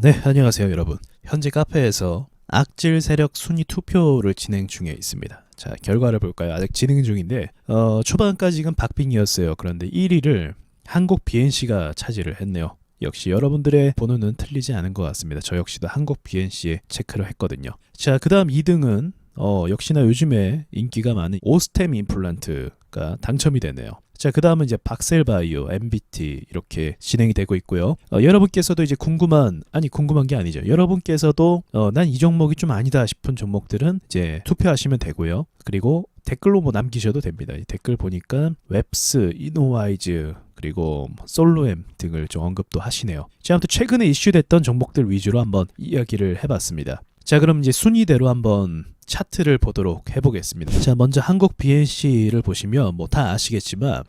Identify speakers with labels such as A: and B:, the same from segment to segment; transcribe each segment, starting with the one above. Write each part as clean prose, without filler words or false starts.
A: 네, 안녕하세요 여러분. 현재 카페에서 악질 세력 순위 투표를 진행 중에 있습니다. 자, 결과를 볼까요? 아직 진행 중인데 초반까지는 박빙이었어요. 그런데 1위를 한국 BNC가 차지를 했네요. 역시 여러분들의 번호는 틀리지 않은 것 같습니다. 저 역시도 한국 BNC에 체크를 했거든요. 자, 그 다음 2등은 역시나 요즘에 인기가 많은 오스템 임플란트가 당첨이 되네요. 자, 그 다음은 이제 박셀바이오, MBT 이렇게 진행이 되고 있고요. 여러분께서도 이제 궁금한 게 아니죠. 여러분께서도 난 이 종목이 좀 아니다 싶은 종목들은 이제 투표하시면 되고요. 그리고 댓글로 뭐 남기셔도 됩니다. 이 댓글 보니까 웹스, 이노와이즈 그리고 솔로엠 등을 좀 언급도 하시네요. 자, 아무튼 최근에 이슈됐던 종목들 위주로 한번 이야기를 해봤습니다. 자, 그럼 이제 순위대로 한번 차트를 보도록 해보겠습니다. 자, 먼저 한국 BNC를 보시면 뭐 다 아시겠지만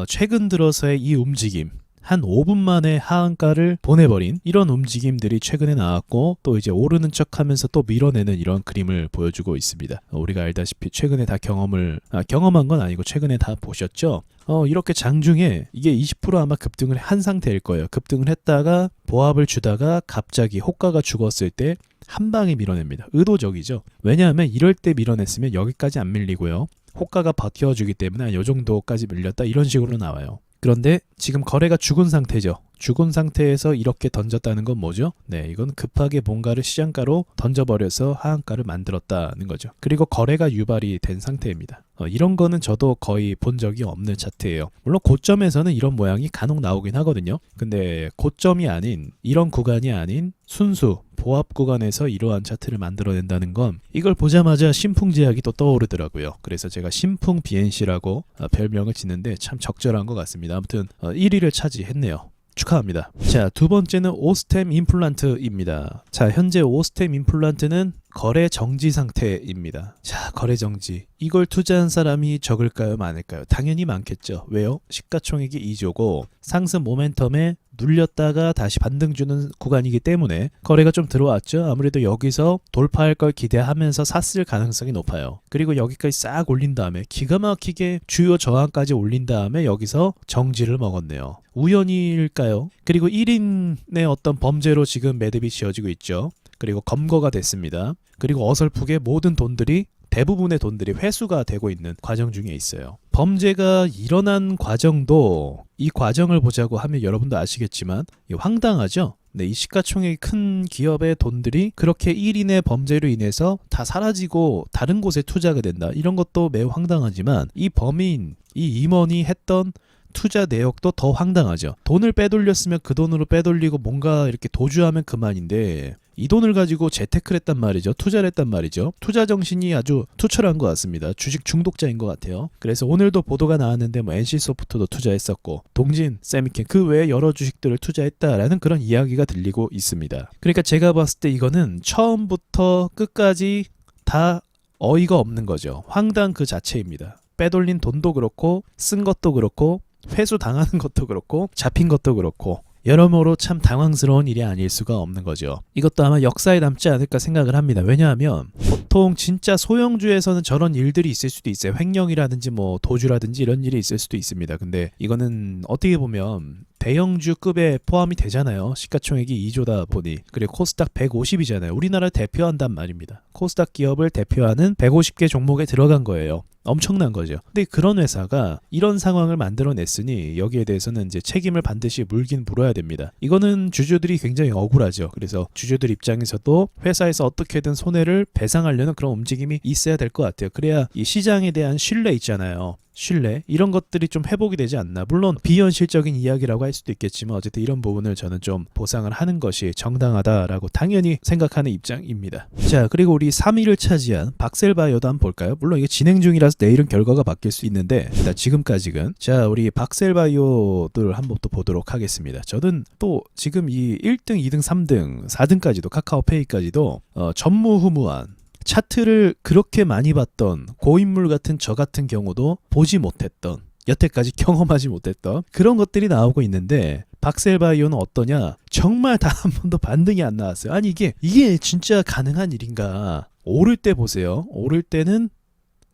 A: 최근 들어서의 이 움직임, 한 5분 만에 하한가를 보내버린 이런 움직임들이 최근에 나왔고, 또 이제 오르는 척하면서 또 밀어내는 이런 그림을 보여주고 있습니다. 우리가 알다시피 최근에 다 경험한 건 아니고 최근에 다 보셨죠? 이렇게 장중에 이게 20% 아마 급등을 한 상태일 거예요. 급등을 했다가 보합을 주다가 갑자기 호가가 죽었을 때 한 방에 밀어냅니다. 의도적이죠. 왜냐하면 이럴 때 밀어냈으면 여기까지 안 밀리고요. 호가가 버텨주기 때문에 이 정도까지 밀렸다 이런 식으로 나와요. 그런데 지금 거래가 죽은 상태죠. 죽은 상태에서 이렇게 던졌다는 건 뭐죠? 네, 이건 급하게 뭔가를 시장가로 던져버려서 하한가를 만들었다는 거죠. 그리고 거래가 유발이 된 상태입니다. 이런 거는 저도 거의 본 적이 없는 차트예요. 물론 고점에서는 이런 모양이 간혹 나오긴 하거든요. 근데 고점이 아닌, 이런 구간이 아닌 순수 보합 구간에서 이러한 차트를 만들어낸다는 건, 이걸 보자마자 신풍제약이 또 떠오르더라고요. 그래서 제가 신풍 BNC라고 별명을 짓는데 참 적절한 것 같습니다. 아무튼 1위를 차지했네요. 축하합니다. 자, 두 번째는 오스템 임플란트입니다. 자, 현재 오스템 임플란트는 거래 정지 상태입니다. 자, 거래 정지. 이걸 투자한 사람이 적을까요, 많을까요? 당연히 많겠죠. 왜요? 시가총액이 2조고 상승 모멘텀에 눌렸다가 다시 반등 주는 구간이기 때문에 거래가 좀 들어왔죠. 아무래도 여기서 돌파할 걸 기대하면서 샀을 가능성이 높아요. 그리고 여기까지 싹 올린 다음에 기가 막히게 주요 저항까지 올린 다음에 여기서 정지를 먹었네요. 우연일까요? 그리고 1인의 어떤 범죄로 지금 매듭이 지어지고 있죠. 그리고 검거가 됐습니다. 그리고 어설프게 모든 돈들이, 대부분의 돈들이 회수가 되고 있는 과정 중에 있어요. 범죄가 일어난 과정도, 이 과정을 보자고 하면 여러분도 아시겠지만 황당하죠? 네, 이 시가총액이 큰 기업의 돈들이 그렇게 1인의 범죄로 인해서 다 사라지고 다른 곳에 투자가 된다. 이런 것도 매우 황당하지만 이 범인, 이 임원이 했던 투자 내역도 더 황당하죠. 돈을 빼돌렸으면 그 돈으로 빼돌리고 뭔가 이렇게 도주하면 그만인데, 이 돈을 가지고 재테크를 했단 말이죠. 투자를 했단 말이죠. 투자 정신이 아주 투철한 것 같습니다. 주식 중독자인 것 같아요. 그래서 오늘도 보도가 나왔는데 뭐 NC소프트도 투자했었고 동진, 세미켄 그 외에 여러 주식들을 투자했다라는 그런 이야기가 들리고 있습니다. 그러니까 제가 봤을 때 이거는 처음부터 끝까지 다 어이가 없는 거죠. 황당 그 자체입니다. 빼돌린 돈도 그렇고 쓴 것도 그렇고 회수 당하는 것도 그렇고 잡힌 것도 그렇고 여러모로 참 당황스러운 일이 아닐 수가 없는 거죠. 이것도 아마 역사에 남지 않을까 생각을 합니다. 왜냐하면 보통 진짜 소형주에서는 저런 일들이 있을 수도 있어요. 횡령이라든지 뭐 도주라든지 이런 일이 있을 수도 있습니다. 근데 이거는 어떻게 보면 대형주급에 포함이 되잖아요. 시가총액이 2조다 보니. 그리고 코스닥 150이잖아요. 우리나라를 대표한단 말입니다. 코스닥 기업을 대표하는 150개 종목에 들어간 거예요. 엄청난 거죠. 근데 그런 회사가 이런 상황을 만들어냈으니 여기에 대해서는 이제 책임을 반드시 물긴 물어야 됩니다. 이거는 주주들이 굉장히 억울하죠. 그래서 주주들 입장에서도 회사에서 어떻게든 손해를 배상하려는 그런 움직임이 있어야 될 것 같아요. 그래야 이 시장에 대한 신뢰 있잖아요. 신뢰, 이런 것들이 좀 회복이 되지 않나. 물론 비현실적인 이야기라고 할 수도 있겠지만 어쨌든 이런 부분을 저는 좀 보상을 하는 것이 정당하다라고 당연히 생각하는 입장입니다. 자, 그리고 우리 3위를 차지한 박셀바이오도 한번 볼까요? 물론 이게 진행 중이라서 내일은 결과가 바뀔 수 있는데 일단 지금까지는, 자, 우리 박셀바이오들 한번 또 보도록 하겠습니다. 저는 또 지금 이 1등, 2등, 3등, 4등까지도 카카오페이까지도 전무후무한 차트를 그렇게 많이 봤던 고인물 같은 저 같은 경우도 보지 못했던, 여태까지 경험하지 못했던 그런 것들이 나오고 있는데, 박셀바이오는 어떠냐? 정말 단 한 번도 반등이 안 나왔어요. 아니 이게 진짜 가능한 일인가? 오를 때 보세요. 오를 때는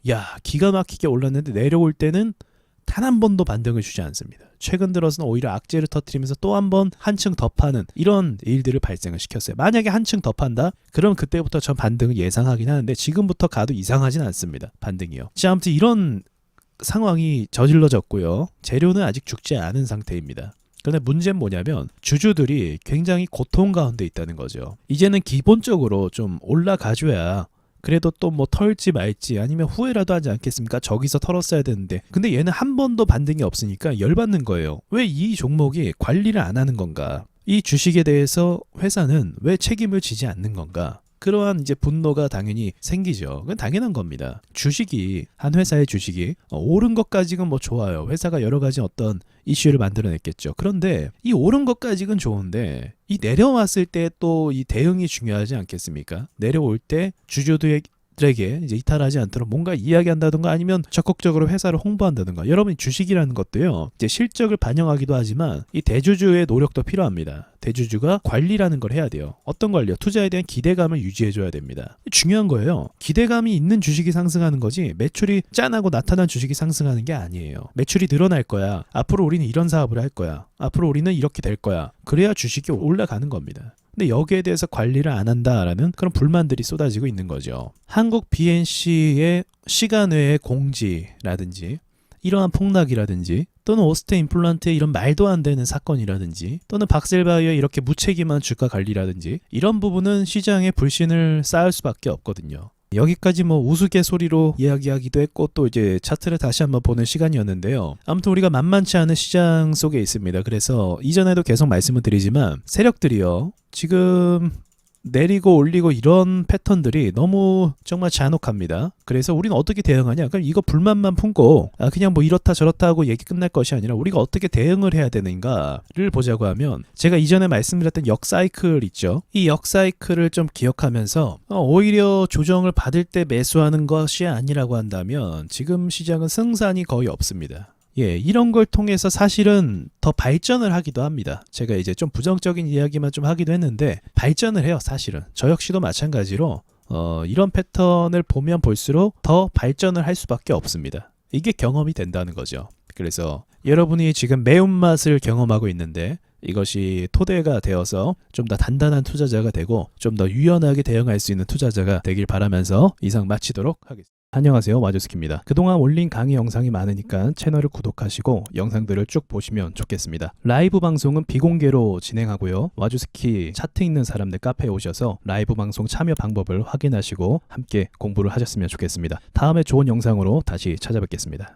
A: 야 기가 막히게 올랐는데 내려올 때는 단 한 번도 반등을 주지 않습니다. 최근 들어서는 오히려 악재를 터뜨리면서 또 한 번 한층 더 파는 이런 일들을 발생을 시켰어요. 만약에 한층 더 판다? 그럼 그때부터 전 반등을 예상하긴 하는데 지금부터 가도 이상하진 않습니다. 반등이요. 자, 아무튼 이런 상황이 저질러졌고요. 재료는 아직 죽지 않은 상태입니다. 그런데 문제는 뭐냐면 주주들이 굉장히 고통 가운데 있다는 거죠. 이제는 기본적으로 좀 올라가줘야 그래도 또 뭐 털지 말지 아니면 후회라도 하지 않겠습니까? 저기서 털었어야 되는데 근데 얘는 한 번도 반등이 없으니까 열받는 거예요. 왜 이 종목이 관리를 안 하는 건가? 이 주식에 대해서 회사는 왜 책임을 지지 않는 건가? 그러한 이제 분노가 당연히 생기죠. 그건 당연한 겁니다. 주식이 한 회사의 주식이 오른 것까지는 뭐 좋아요. 회사가 여러 가지 어떤 이슈를 만들어냈겠죠. 그런데 이 오른 것까지는 좋은데 이 내려왔을 때 또 이 대응이 중요하지 않겠습니까? 내려올 때 주주들에게 이제 이탈하지 않도록 뭔가 이야기한다든가 아니면 적극적으로 회사를 홍보한다든가. 여러분 주식이라는 것도요. 이제 실적을 반영하기도 하지만 이 대주주의 노력도 필요합니다. 대주주가 관리라는 걸 해야 돼요. 어떤 관리요? 투자에 대한 기대감을 유지해줘야 됩니다. 중요한 거예요. 기대감이 있는 주식이 상승하는 거지 매출이 짠하고 나타난 주식이 상승하는 게 아니에요. 매출이 늘어날 거야. 앞으로 우리는 이런 사업을 할 거야. 앞으로 우리는 이렇게 될 거야. 그래야 주식이 올라가는 겁니다. 근데 여기에 대해서 관리를 안 한다라는 그런 불만들이 쏟아지고 있는 거죠. 한국 BNC의 시간 외의 공지라든지 이러한 폭락이라든지 또는 오스테 임플란트의 이런 말도 안 되는 사건이라든지 또는 박셀바이오의 이렇게 무책임한 주가 관리라든지 이런 부분은 시장에 불신을 쌓을 수밖에 없거든요. 여기까지 뭐 우스갯소리로 이야기하기도 했고 또 이제 차트를 다시 한번 보는 시간이었는데요. 아무튼 우리가 만만치 않은 시장 속에 있습니다. 그래서 이전에도 계속 말씀을 드리지만 세력들이요. 지금 내리고 올리고 이런 패턴들이 너무 정말 잔혹합니다. 그래서 우리는 어떻게 대응하냐? 그럼 이거 불만만 품고 그냥 뭐 이렇다 저렇다 하고 얘기 끝날 것이 아니라 우리가 어떻게 대응을 해야 되는가를 보자고 하면 제가 이전에 말씀드렸던 역사이클 있죠. 이 역사이클을 좀 기억하면서 오히려 조정을 받을 때 매수하는 것이 아니라고 한다면 지금 시장은 승산이 거의 없습니다. 예, 이런 걸 통해서 사실은 더 발전을 하기도 합니다. 제가 이제 좀 부정적인 이야기만 좀 하기도 했는데 발전을 해요, 사실은. 저 역시도 마찬가지로 이런 패턴을 보면 볼수록 더 발전을 할 수밖에 없습니다. 이게 경험이 된다는 거죠. 그래서 여러분이 지금 매운맛을 경험하고 있는데 이것이 토대가 되어서 좀 더 단단한 투자자가 되고 좀 더 유연하게 대응할 수 있는 투자자가 되길 바라면서 이상 마치도록 하겠습니다. 안녕하세요, 와주스키입니다. 그동안 올린 강의 영상이 많으니까 채널을 구독하시고 영상들을 쭉 보시면 좋겠습니다. 라이브 방송은 비공개로 진행하고요. 와주스키 차트 있는 사람들 카페에 오셔서 라이브 방송 참여 방법을 확인하시고 함께 공부를 하셨으면 좋겠습니다. 다음에 좋은 영상으로 다시 찾아뵙겠습니다.